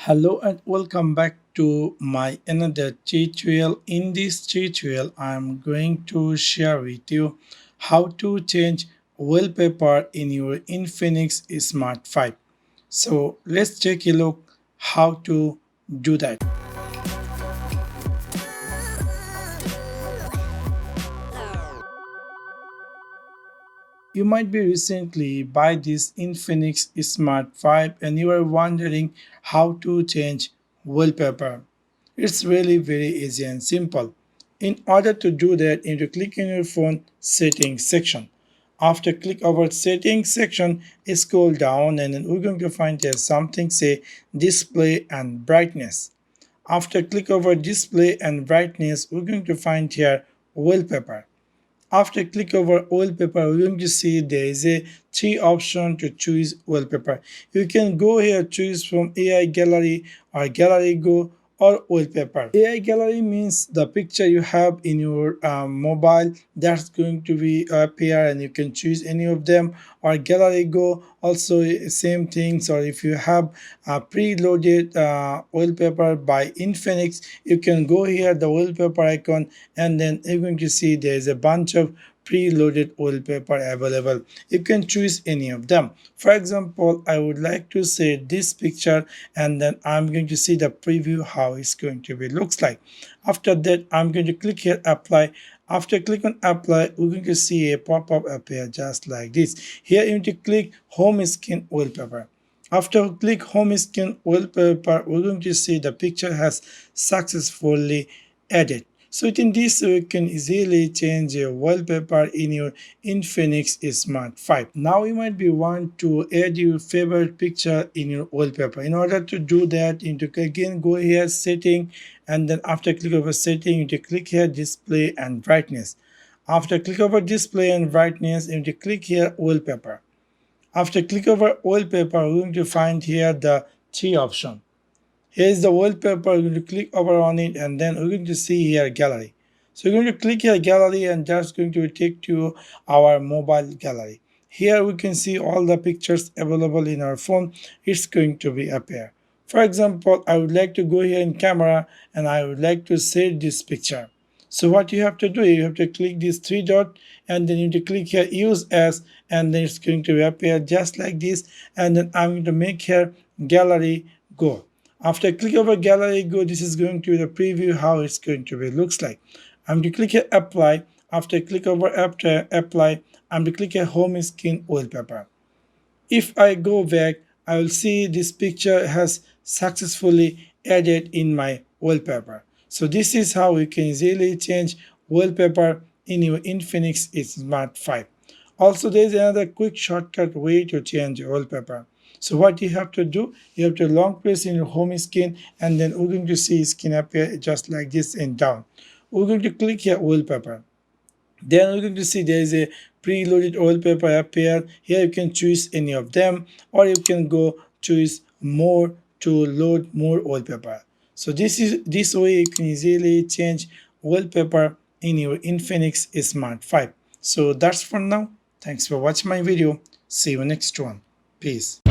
Hello and welcome back to my another tutorial. In this tutorial, I'm going to share with you how to change wallpaper in your Infinix Smart 5. So let's take a look how to do that. You might be recently buy this Infinix Smart 5 and you are wondering how to change wallpaper. It's really very easy and simple. In order to do that, you need to click on your phone settings section. After click over settings section, scroll down and then we're going to find there's something say display and brightness. After click over display and brightness, we're going to find here wallpaper. After click over wallpaper, we're going to see there is a three option to choose wallpaper. You can go here choose from AI gallery or gallery go or wallpaper. AI gallery means the picture you have in your mobile that's going to be appear and you can choose any of them, or gallery go also same things, or if you have a preloaded wallpaper by Infinix, you can go here the wallpaper icon and then you're going to see there is a bunch of preloaded wallpaper available. You can choose any of them. For example, I would like to say this picture and then I'm going to see the preview how it's going to be looks like. After that, I'm going to click here apply. After click on apply, we're going to see a pop-up appear just like this. Here you need to click home screen wallpaper. After click home screen wallpaper, we're going to see the picture has successfully added. So in this way, you can easily change your wallpaper in your Infinix Smart 5. Now you might be want to add your favorite picture in your wallpaper. In order to do that, you need to again go here setting, and then after click over setting, you need to click here display and brightness. After click over display and brightness, you need to click here wallpaper. After click over wallpaper, we're going to find here the three option. Here is the wallpaper. We're going to click over on it and then we're going to see here gallery. So we're going to click here gallery and that's going to take to our mobile gallery. Here we can see all the pictures available in our phone. It's going to be appear. For example, I would like to go here in camera and I would like to save this picture. So what you have to do, you have to click this three dot and then you need to click here use as, and then it's going to appear just like this, and then I'm going to make here gallery go. After click over gallery go, this is going to be the preview how it's going to be looks like. I'm going to click here apply. After click over after apply, I'm going to click here home screen wallpaper. If I go back, I will see this picture has successfully added in my wallpaper. So this is how you can easily change wallpaper in your Infinix Smart 5. Also, there is another quick shortcut way to change your wallpaper. So what you have to do, you have to long press in your home screen and then we're going to see skin appear just like this and down. We're going to click here wallpaper. Then we're going to see there is a preloaded wallpaper appear. Here you can choose any of them or you can go choose more to load more wallpaper. So this way you can easily change wallpaper in your Infinix Smart 5. So that's for now. Thanks for watching my video. See you next one. Peace.